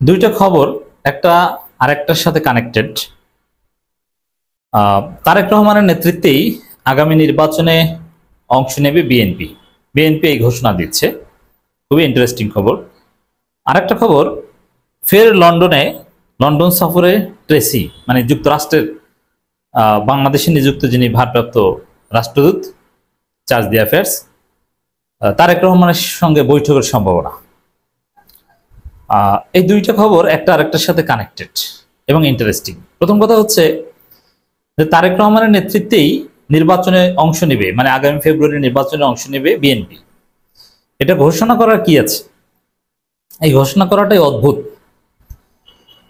দুইটা খবর একটা আরেকটার সাথে কানেক্টেড। তারেক রহমানের নেতৃত্বেই আগামী নির্বাচনে অংশ নেবে বিএনপি। বিএনপি এই ঘোষণা দিচ্ছে, খুবই ইন্টারেস্টিং খবর। আরেকটা খবর, ফের লন্ডন সফরে ট্রেসি, মানে যুক্তরাষ্ট্রের বাংলাদেশে নিযুক্ত যিনি ভারপ্রাপ্ত রাষ্ট্রদূত চার্জ দি অ্যাফেয়ার্স, তারেক রহমানের সঙ্গে বৈঠকের সম্ভাবনা। এই দুইটা খবর একটা আরেকটার সাথে কানেক্টেড এবং ইন্টারেস্টিং। প্রথম কথা হচ্ছে যে তারেক রহমানের নেতৃত্বেই নির্বাচনে অংশ নেবে, মানে আগামী ফেব্রুয়ারি নির্বাচনে অংশ নেবে বিএনপি। এটা ঘোষণা করার কি আছে? এই ঘোষণা করাটাই অদ্ভুত,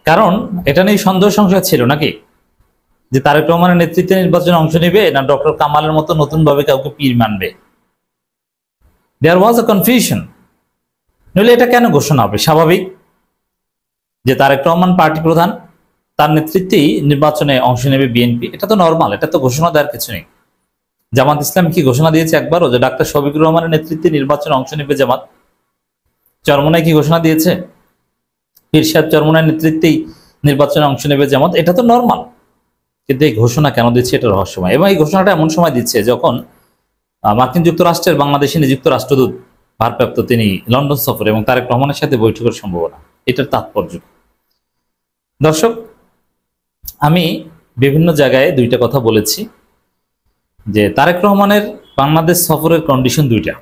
কারণ এটা নিয়ে সন্দেহ সংশয় ছিল নাকি যে তারেক রহমানের নেতৃত্বে নির্বাচনে অংশ নেবে না ডক্টর কামালের মতো নতুন ভাবে কাউকে পীর মানবে। দেয়ার ওয়াজ আ কনফিউশন। নইলে এটা কেন ঘোষণা হবে? স্বাভাবিক যে তারেক রহমান পার্টি প্রধান, তার নেতৃত্বেই নির্বাচনে অংশ নেবে বিএনপি, এটা তো নর্মাল, এটা তো ঘোষণা দেওয়ার কিছু নেই। জামাত ইসলাম কি ঘোষণা দিয়েছে একবারও যে ডাক্তার শফিকুর রহমানের নেতৃত্বে নির্বাচনে অংশ নেবে জামাত? চরমোনাই কি ঘোষণা দিয়েছে পীর সাহেব চরমোনাইয়ের নেতৃত্বেই নির্বাচনে অংশ নেবে জামাত? এটা তো নর্মাল। কিন্তু এই ঘোষণা কেন দিচ্ছে এটা রহস্যময়, এবং এই ঘোষণাটা এমন সময় দিচ্ছে যখন মার্কিন যুক্তরাষ্ট্রের বাংলাদেশে নিযুক্ত রাষ্ট্রদূত ভারপ্রাপ্ত তিনি লন্ডন সফরে এবং তারেক রহমানের সাথে বৈঠকের সম্ভাবনা। এটার তাৎপর্য, দর্শক, আমি বিভিন্ন জায়গায় দুইটা কথা বলেছি যে তারেক রহমানের বাংলাদেশ সফরের কন্ডিশন দুইটা।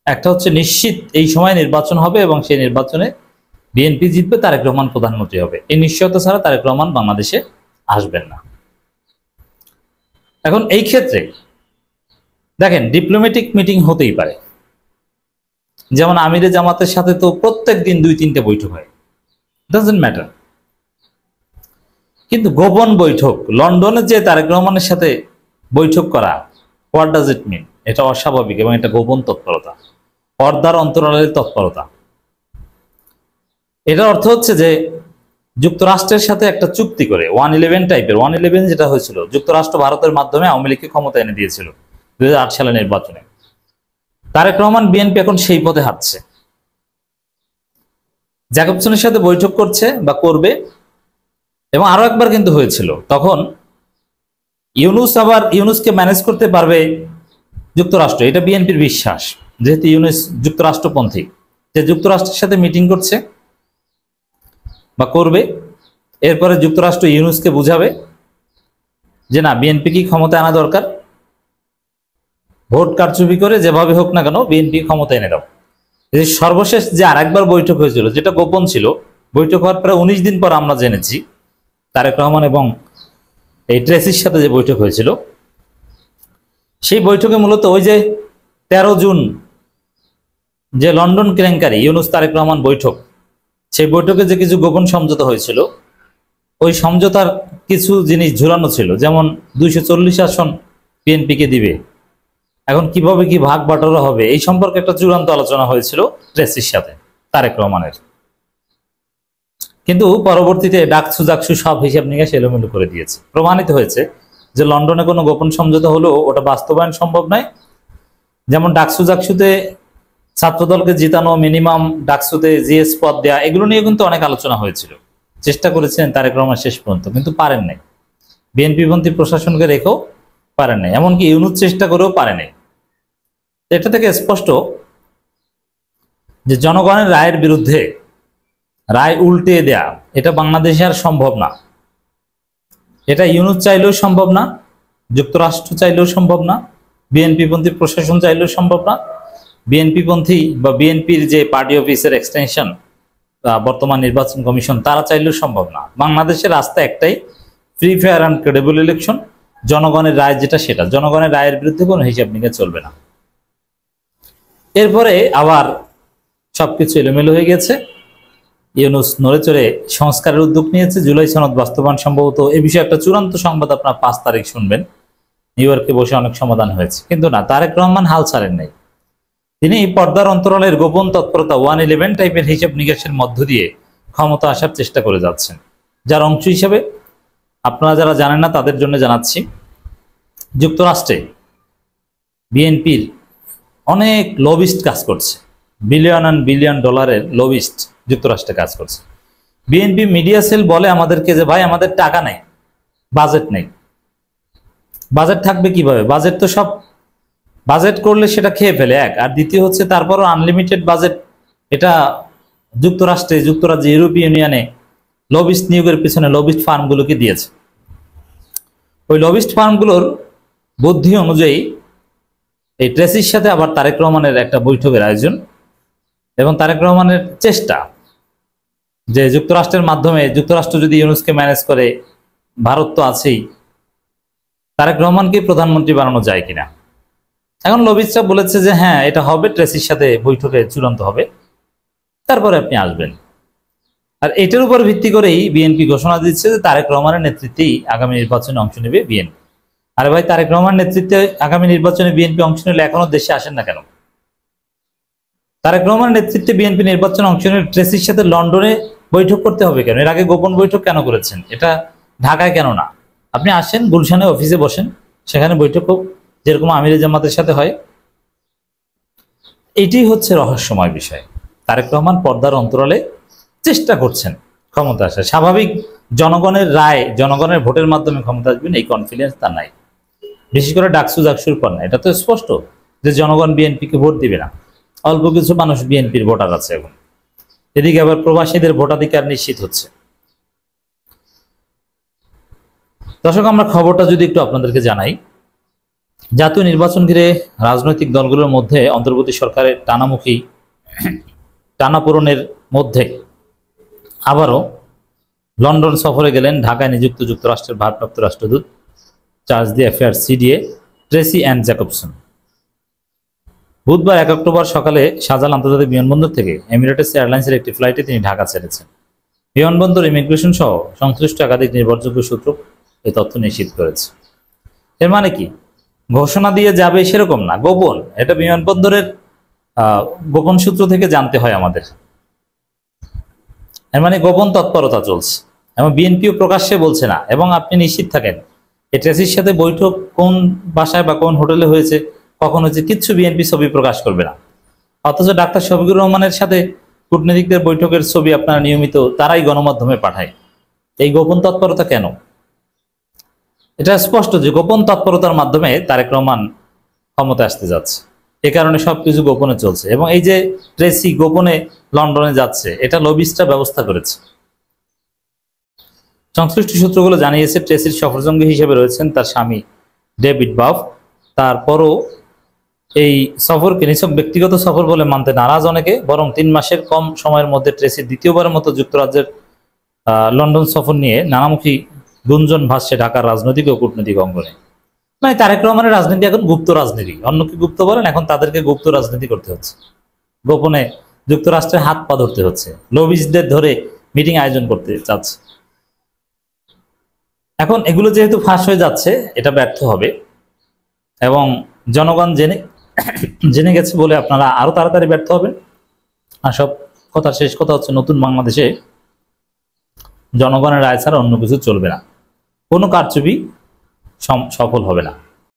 একটা হচ্ছে নিশ্চিত এই সময় নির্বাচন হবে এবং সেই নির্বাচনে বিএনপি জিতবে, তারেক রহমান প্রধানমন্ত্রী হবে। এই নিশ্চয়তা ছাড়া তারেক রহমান বাংলাদেশে আসবেন না। এখন এই ক্ষেত্রে দেখেন, ডিপ্লোম্যাটিক মিটিং হতেই পারে, যেমন আমিরে জামাতের সাথে তো প্রত্যেক দিন 2-3টে বৈঠক হয়, ডাজন্ট ম্যাটার। কিন্তু গোপন বৈঠক, লন্ডনে যে তারেক রহমানের সাথে বৈঠক করা, হোয়াট ডাজ ইট মিন? এটা অস্বাভাবিক এবং এটা গোপন তৎপরতা, পর্দার অন্তরালের তৎপরতা। এটার অর্থ হচ্ছে যে যুক্তরাষ্ট্রের সাথে একটা চুক্তি করে 111 টাইপের, 111 যেটা হয়েছিল, যুক্তরাষ্ট্র ভারতের মাধ্যমে আওয়ামী লীগকে ক্ষমতা এনে দিয়েছিল 2008 সালের নির্বাচনে। তারেক রহমান বিএনপি এখন সেই পথে হাঁটছে, জ্যাকবসনের সাথে বৈঠক করছে বা করবে। এবং আরো একবার কিন্তু হয়েছিল, তখন ইউনূসকে ম্যানেজ করতে পারবে যুক্তরাষ্ট্র, এটা বিএনপির বিশ্বাস, যেহেতু ইউনূস যুক্তরাষ্ট্রপন্থী। যে যুক্তরাষ্ট্রের সাথে মিটিং করছে বা করবে, এরপরে যুক্তরাষ্ট্র ইউনূসকে বুঝাবে যে না, বিএনপি কি ক্ষমতা আনা দরকার, ভোট কারচুপি করে যেভাবে হোক না কেন বিএনপি ক্ষমতা এনে দাও। সর্বশেষ যে আরেকবার বৈঠক হয়েছিল, যেটা গোপন ছিল, বৈঠক হওয়ার প্রায় 19 দিন পর আমরা জেনেছি তারেক রহমান এবং এই ট্রেসির সাথে যে বৈঠক হয়েছিল, সেই বৈঠকে মূলত ওই যে 13 জুন যে লন্ডন কেলেঙ্কারি ইউনূস তারেক রহমান বৈঠক, সেই বৈঠকে যে কিছু গোপন সমঝোতা হয়েছিল, ওই সমঝোতার কিছু জিনিস ঝুলানো ছিল, যেমন 240 আসন বিএনপিকে দিবে, এখন কিভাবে কি ভাগ বাটোয়ারা হবে, এই সম্পর্কে একটা চূড়ান্ত আলোচনা হয়েছিল ট্রেসির সাথে তারেক রহমানের। কিন্তু পরবর্তীতে ডাকসু জাকসু সব হিসাব নিকাশ এলোমেলো করে দিয়েছে। প্রমাণিত হয়েছে যে লন্ডনে কোনো গোপন সমঝোতা হলেও ওটা বাস্তবায়ন সম্ভব নয়। যেমন ডাকসু জাকসুতে ছাত্রদলকে জিতানো, মিনিমাম ডাকসুতে জিএস পদ দেওয়া, এগুলো নিয়ে কিন্তু অনেক আলোচনা হয়েছিল, চেষ্টা করেছিলেন তারেক রহমান শেষ পর্যন্ত, কিন্তু পারেন নাই। বিএনপিপন্থী প্রশাসনকে রেখেও পারেন নাই, এমনকি ইউনূস চেষ্টা করেও পারে নাই। এটা থেকে স্পষ্ট যে জনগণের রায়ের বিরুদ্ধে রায় উল্টে দেয়া, এটা বাংলাদেশে আর সম্ভব না। এটা ইউনূস চাইলেও সম্ভব না, যুক্তরাষ্ট্র চাইলেও সম্ভব না, বিএনপিপন্থী প্রশাসন চাইলেও সম্ভব না, বিএনপিপন্থী বা বিএনপির যে পার্টি অফিসের এক্সটেনশন বর্তমান নির্বাচন কমিশন, তারা চাইলেও সম্ভব না। বাংলাদেশের রাস্তা একটাই, free fair and credible election. জনগণের রায় যেটা, সেটা জনগণের রায়ের বিরুদ্ধে কোনো হিসাব নিকাশ চলবে না। এরপরে আবার সবকিছু এলোমেলো হয়ে গেছে। ইউনূস নড়ে চড়ে সংস্কারের উদ্যোগ নিয়েছে, জুলাই সনদ বাস্তবায়ন সম্ভবত, এ বিষয়ে একটা চূড়ান্ত সংবাদ আপনার 5 তারিখ শুনবেন। নিউ ইয়র্কে বসে অনেক সমাধান হয়েছে, কিন্তু না, তারেক রহমান হাল ছাড়েন নাই। তিনি পর্দার অন্তরালের গোপন তৎপরতা, 111 টাইপের হিসাব নিকাশের মধ্য দিয়ে ক্ষমতা আসার চেষ্টা করে যাচ্ছেন। যার অংশ হিসেবে আপনারা যারা জানেন না তাদের জন্য জানাচ্ছি, যুক্তরাষ্ট্রে বিএনপির অনেক লবিস্ট কাজ করছে, বিলিয়ন অ্যান্ড বিলিয়ন ডলারের লবিস্ট যুক্তরাষ্ট্রে কাজ করছে। বিএনপি মিডিয়া সেল বলে আমাদেরকে যে ভাই আমাদের টাকা নেই, বাজেট নেই। বাজেট থাকবে কিভাবে? বাজেট তো সব বাজেট করলে সেটা খেয়ে ফেলে এক, আর দ্বিতীয় হচ্ছে তারপরও আনলিমিটেড বাজেট এটা যুক্তরাজ্যে ইউরোপীয় ইউনিয়নে লবিস্ট নিয়োগের পিছনে লবিস্ট ফার্মগুলোকে দিয়েছে। ওই লবিস্ট ফার্মগুলোর বুদ্ধি অনুযায়ী এই ট্রেসির সাথে আবার তারেক রহমানের একটা বৈঠকের আয়োজন এবং তারেক রহমানের চেষ্টা যে যুক্তরাষ্ট্রের মাধ্যমে যুক্তরাষ্ট্র যদি ইউনুসকে ম্যানেজ করে, ভারত তো আছেই, তারেক রহমানকে প্রধানমন্ত্রী বানানো যায় কিনা। এখন লবিস্টরা বলেছে যে হ্যাঁ এটা হবে, ট্রেসির সাথে বৈঠকে চূড়ান্ত হবে, তারপরে আপনি আসবেন। আর এটার উপর ভিত্তি করেই বিএনপি ঘোষণা দিচ্ছে যে তারেক রহমানের নেতৃত্বেই আগামী নির্বাচনে অংশ নেবে বিএনপি। আরে ভাই, তারেক রহমানের নেতৃত্বে আগামী নির্বাচনে বিএনপি অংশ নিলে এখনো দেশে আসেন না কেন? তারেক রহমানের নেতৃত্বে বিএনপি নির্বাচনে অংশ নিলে ট্রেসির সাথে লন্ডনে বৈঠক করতে হবে কেন? এর আগে গোপন বৈঠক কেন করেছেন? এটা ঢাকায় কেন না? আপনি আসেন, গুলশানে অফিসে বসেন, সেখানে বৈঠক হোক, যেরকম আমির জামাতের সাথে হয়। এটি হচ্ছে রহস্যময় বিষয়। তারেক রহমান পর্দার অন্তরালে চেষ্টা করছেন ক্ষমতা আসা। স্বাভাবিক জনগণের রায়, জনগণের ভোটের মাধ্যমে ক্ষমতা আসবেন এই কনফিডেন্স তার নাই, বিশেষ করে ডাকসুর পর না। এটা তো স্পষ্ট যে জনগণ বিএনপিকে ভোট দিবে না। অল্প কিছু মানুষ বিএনপির ভোটার আছে এখন, এদিকে আবার প্রবাসীদের ভোটাধিকার নিশ্চিত হচ্ছে। দর্শক, আমরা খবরটা যদি একটু আপনাদেরকে জানাই, জাতীয় নির্বাচন ঘিরে রাজনৈতিক দলগুলোর মধ্যে অন্তর্বর্তী সরকারের টানাপোড়েনের মধ্যে আবারও লন্ডন সফরে গেলেন ঢাকায় নিযুক্ত যুক্তরাষ্ট্রের ভারপ্রাপ্ত রাষ্ট্রদূত chargé d'affaires CDA Tracy Ann Jacobson. বুধবার 1 অক্টোবর সকালে শাহজালাল আন্তর্জাতিক বিমানবন্দর থেকে এমিরেটস এয়ারলাইন্সের একটি ফ্লাইটে তিনি ঢাকা ছেড়েছেন। বিমানবন্দর, ইমিগ্রেশন সহ সংশ্লিষ্ট একাধিক নির্ভরযোগ্য সূত্র এই তথ্য নিশ্চিত করেছে। এর মানে কি? ঘোষণা দিয়ে যাবে সেরকম না, গোপন। এটা বিমানবন্দরের গোপন সূত্র থেকে জানতে হয় আমাদের। এর মানে গোপন তৎপরতা চলছে এবং বিএনপিও প্রকাশ্যে বলছে না। এবং আপনি নিশ্চিত থাকেন এই ট্রেসির সাথে বৈঠক কোন বাসায় বা কোন হোটেলে হয়েছে, কখন হয়েছে, কিচ্ছু বিএনপি ছবি প্রকাশ করবে না। অথচ ডাক্তার শফিকুর রহমানের সাথে কূটনীতিকদের বৈঠকের ছবি আপনারা নিয়মিত তারাই গণমাধ্যমে পাঠায়। এই গোপন তৎপরতা কেন? এটা স্পষ্ট যে গোপন তৎপরতার মাধ্যমে তারেক রহমান ক্ষমতা আসতে যাচ্ছে। এ কারণে সবকিছু গোপনে চলছে। এবং এই যে ট্রেসি গোপনে লন্ডনে যাচ্ছে, এটা লবিস্টরা ব্যবস্থা করেছে। সংশ্লিষ্ট সূত্রগুলো জানিয়েছে ট্রেসির সফরসঙ্গী হিসেবে রয়েছেন তার স্বামী ডেভিড বাফ। তারপরও এই সফরকে নিছক ব্যক্তিগত সফর বলে মানতে নারাজ অনেকে, বরং 3 মাসের কম সময়ের মধ্যে ট্রেসির দ্বিতীয়বারের মতো যুক্তরাজ্যের লন্ডন সফর নিয়ে নানামুখী গুঞ্জন ভাসছে ঢাকার রাজনৈতিক ও কূটনৈতিক অঙ্গনে। মানে তারেক রহমানের রাজনীতি এখন গুপ্ত রাজনীতি। অন্যকে গুপ্ত বলেন, এখন তাদেরকে গুপ্ত রাজনীতি করতে হচ্ছে। গোপনে যুক্তরাষ্ট্রের হাত পা ধরতে হচ্ছে, লবিস্টদের ধরে মিটিং আয়োজন করতে চাচ্ছে। এখন এগুলো যেহেতু ফাঁস হয়ে যাচ্ছে, এটা ব্যর্থ হবে এবং জনগণ জেনে গেছে বলে আপনারা আরো তাড়াতাড়ি ব্যর্থ হবেন। আর শেষ কথা হচ্ছে, নতুন বাংলাদেশে জনগণের রায় ছাড়া অন্য কিছু চলবে না, কোনো কারচুপি সফল হবে না।